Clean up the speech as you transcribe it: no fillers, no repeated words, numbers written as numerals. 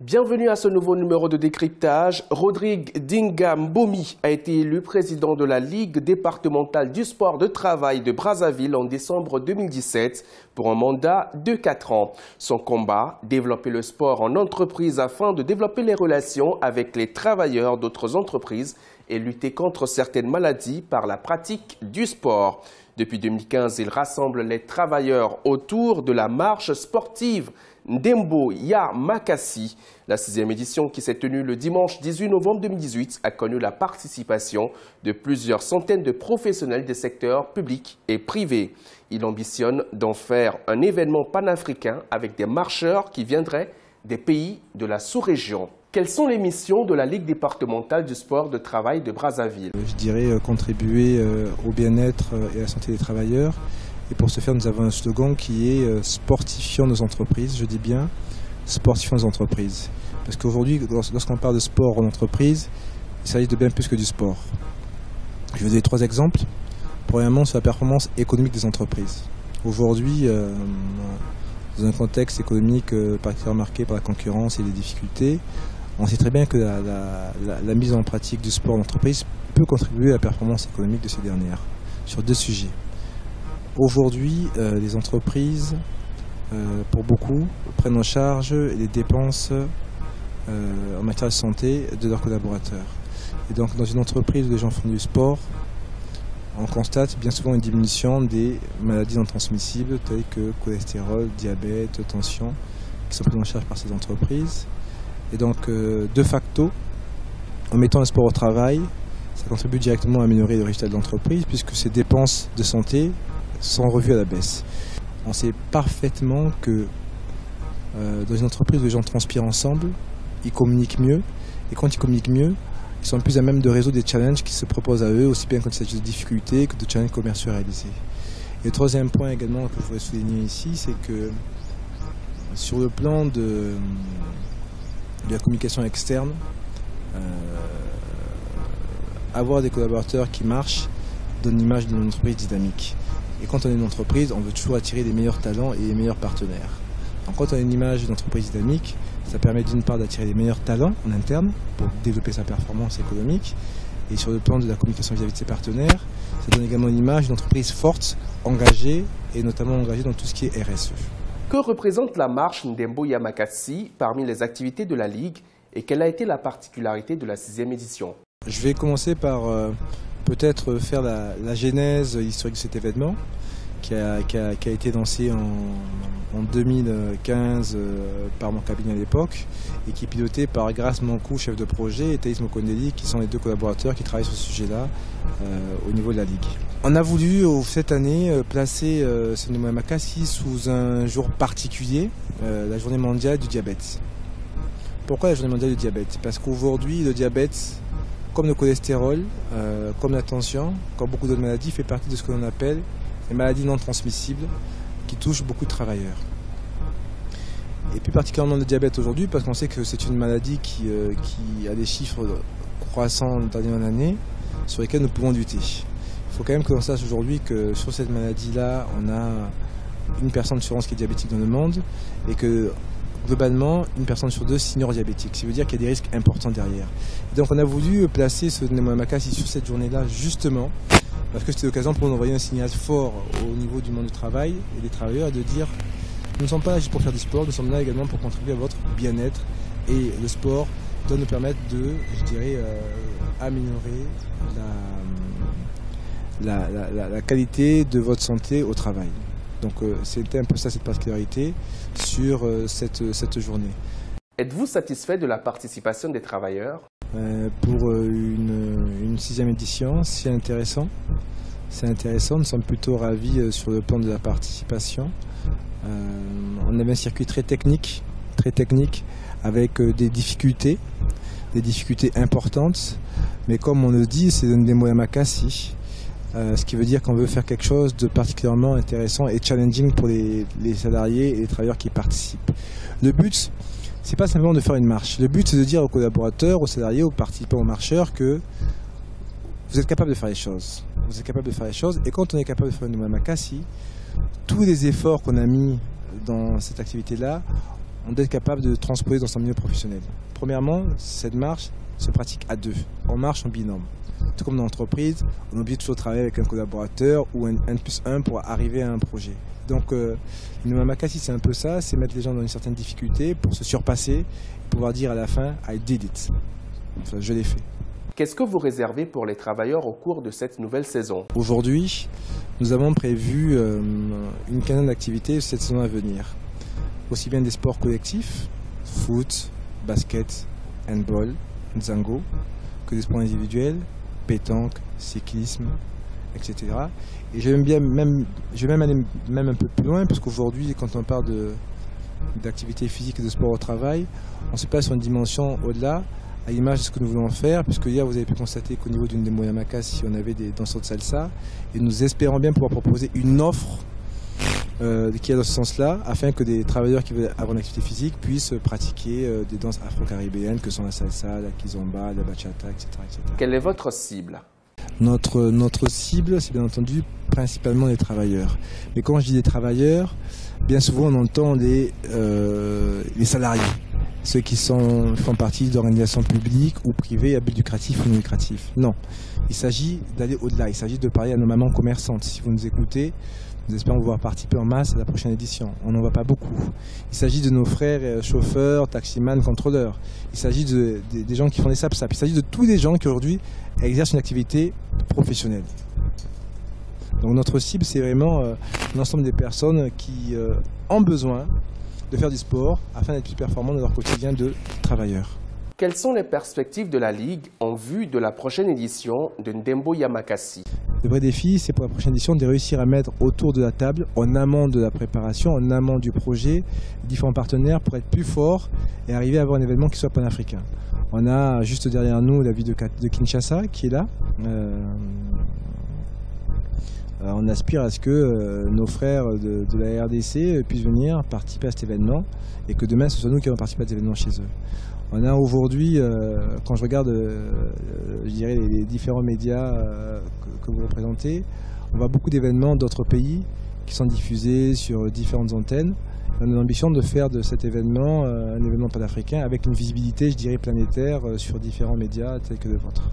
Bienvenue à ce nouveau numéro de décryptage. Rodrigue Dinga Mbomi a été élu président de la Ligue départementale du sport de travail de Brazzaville en décembre 2017 pour un mandat de 4 ans. Son combat, développer le sport en entreprise afin de développer les relations avec les travailleurs d'autres entreprises et lutter contre certaines maladies par la pratique du sport. Depuis 2015, il rassemble les travailleurs autour de la marche sportive Ndembo Ya Makassi. La 6e édition qui s'est tenue le dimanche 18 novembre 2018 a connu la participation de plusieurs centaines de professionnels des secteurs publics et privés. Il ambitionne d'en faire un événement panafricain avec des marcheurs qui viendraient des pays de la sous-région. Quelles sont les missions de la Ligue départementale du sport de travail de Brazzaville? Je dirais contribuer au bien-être et à la santé des travailleurs. Et pour ce faire, nous avons un slogan qui est « Sportifions nos entreprises ». Je dis bien « Sportifions nos entreprises ». Parce qu'aujourd'hui, lorsqu'on parle de sport en entreprise, il s'agit de bien plus que du sport. Je vais vous donner 3 exemples. Premièrement, sur la performance économique des entreprises. Aujourd'hui, dans un contexte économique particulièrement marqué par la concurrence et les difficultés, on sait très bien que la mise en pratique du sport en entreprise peut contribuer à la performance économique de ces dernières, sur 2 sujets. Aujourd'hui, les entreprises, pour beaucoup, prennent en charge les dépenses en matière de santé de leurs collaborateurs. Et donc, dans une entreprise où les gens font du sport, on constate bien souvent une diminution des maladies non transmissibles telles que cholestérol, diabète, tension, qui sont prises en charge par ces entreprises. Et donc, de facto, en mettant le sport au travail, ça contribue directement à améliorer le résultat de l'entreprise puisque ces dépenses de santé sont revues à la baisse. On sait parfaitement que dans une entreprise où les gens transpirent ensemble, ils communiquent mieux, et quand ils communiquent mieux, ils sont plus à même de résoudre des challenges qui se proposent à eux, aussi bien quand il s'agit de difficultés que de challenges commerciaux réalisés. Et le 3e point également que je voudrais souligner ici, c'est que sur le plan de la communication externe, avoir des collaborateurs qui marchent donne l'image d'une entreprise dynamique. Et quand on est une entreprise, on veut toujours attirer les meilleurs talents et les meilleurs partenaires. Donc quand on a une image d'une entreprise dynamique, ça permet d'une part d'attirer les meilleurs talents en interne pour développer sa performance économique. Et sur le plan de la communication vis-à-vis de ses partenaires, ça donne également une image d'une entreprise forte, engagée et notamment engagée dans tout ce qui est RSE. Que représente la marche Ndembo Ya Makassi parmi les activités de la Ligue et quelle a été la particularité de la 6e édition? Je vais commencer par peut-être faire la genèse historique de cet événement qui a été lancé en 2015 par mon cabinet à l'époque et qui est piloté par Grace Mankou, chef de projet, et Thaïs Mokondeli, qui sont les 2 collaborateurs qui travaillent sur ce sujet-là au niveau de la Ligue. On a voulu cette année placer ce Ndembo Ya Makassi sous un jour particulier, la journée mondiale du diabète. Pourquoi la journée mondiale du diabète? Parce qu'aujourd'hui, le diabète, comme le cholestérol, comme la tension, comme beaucoup d'autres maladies, fait partie de ce que l'on appelle les maladies non transmissibles qui touchent beaucoup de travailleurs. Et plus particulièrement le diabète aujourd'hui, parce qu'on sait que c'est une maladie qui a des chiffres croissants d'année en année sur lesquels nous pouvons lutter. Il faut quand même que l'on sache aujourd'hui que sur cette maladie-là, on a une personne sur 11 qui est diabétique dans le monde et que globalement, une personne sur 2 seniors diabétiques. Ça veut dire qu'il y a des risques importants derrière. Et donc on a voulu placer ce Ndembo Ya Makassi sur cette journée-là justement parce que c'était l'occasion pour nous d'envoyer un signal fort au niveau du monde du travail et des travailleurs et de dire nous ne sommes pas là juste pour faire du sport, nous sommes là également pour contribuer à votre bien-être et le sport doit nous permettre de, je dirais, améliorer la qualité de votre santé au travail. Donc c'était un peu ça cette particularité sur cette journée. Êtes-vous satisfait de la participation des travailleurs? Pour une 6e édition, c'est intéressant. C'est intéressant, nous sommes plutôt ravis sur le plan de la participation. On avait un circuit très technique avec des difficultés importantes. Mais comme on le dit, c'est Ndembo Ya Makassi. Ce qui veut dire qu'on veut faire quelque chose de particulièrement intéressant et challenging pour les salariés et les travailleurs qui participent. Le but, c'est pas simplement de faire une marche. Le but, c'est de dire aux collaborateurs, aux salariés, aux participants, aux marcheurs que vous êtes capable de faire les choses. Vous êtes capable de faire les choses. Et quand on est capable de faire une Ndembo Ya Makassi, tous les efforts qu'on a mis dans cette activité-là on doit être capable de transposer dans son milieu professionnel. Premièrement, cette marche se pratique à deux. On marche en binôme. Tout comme dans l'entreprise, on est obligé de toujours travailler avec un collaborateur ou un N+1 pour arriver à un projet. Donc, l'Inumamakasi, c'est un peu ça, c'est mettre les gens dans une certaine difficulté pour se surpasser et pouvoir dire à la fin « I did it ». Enfin, je l'ai fait. Qu'est-ce que vous réservez pour les travailleurs au cours de cette nouvelle saison? Aujourd'hui, nous avons prévu une quinzaine d'activités cette saison à venir. Aussi bien des sports collectifs, foot, basket, handball, nzango, que des sports individuels, pétanque, cyclisme, etc. Et je vais même aller un peu plus loin, parce qu'aujourd'hui, quand on parle d'activité physique et de sport au travail, on se place sur une dimension au-delà, à l'image de ce que nous voulons faire, puisque hier vous avez pu constater qu'au niveau d'une Inumamakasi, on avait des danseurs de salsa, et nous espérons bien pouvoir proposer une offre qui est dans ce sens-là, afin que des travailleurs qui veulent avoir une activité physique puissent pratiquer des danses afro-caribéennes, que sont la salsa, la kizomba, la bachata, etc., etc. Quelle est votre cible? Notre cible, c'est bien entendu principalement les travailleurs. Mais quand je dis des travailleurs, bien souvent on entend les salariés, ceux qui font partie d'organisations publiques ou privées à but lucratif ou non lucratif. Non, il s'agit d'aller au-delà, il s'agit de parler à nos mamans commerçantes. Si vous nous écoutez, nous espérons vous voir participer en masse à la prochaine édition. On n'en voit pas beaucoup. Il s'agit de nos frères chauffeurs, taximans, contrôleurs. Il s'agit des gens qui font des sap-sap. Il s'agit de tous les gens qui aujourd'hui exercent une activité professionnelle. Donc notre cible, c'est vraiment l'ensemble des personnes qui ont besoin de faire du sport afin d'être plus performants dans leur quotidien de travailleurs. Quelles sont les perspectives de la Ligue en vue de la prochaine édition de Ndembo Yamakasi? Le vrai défi, c'est pour la prochaine édition de réussir à mettre autour de la table, en amont de la préparation, en amont du projet, différents partenaires pour être plus forts et arriver à avoir un événement qui soit panafricain. On a juste derrière nous la ville de Kinshasa qui est là. On aspire à ce que nos frères de la RDC puissent venir participer à cet événement et que demain ce soit nous qui allons participer à cet événement chez eux. On a aujourd'hui, quand je regarde je dirais les différents médias que vous représentez, on voit beaucoup d'événements d'autres pays qui sont diffusés sur différentes antennes. On a l'ambition de faire de cet événement un événement panafricain avec une visibilité, je dirais, planétaire sur différents médias tels que le vôtre.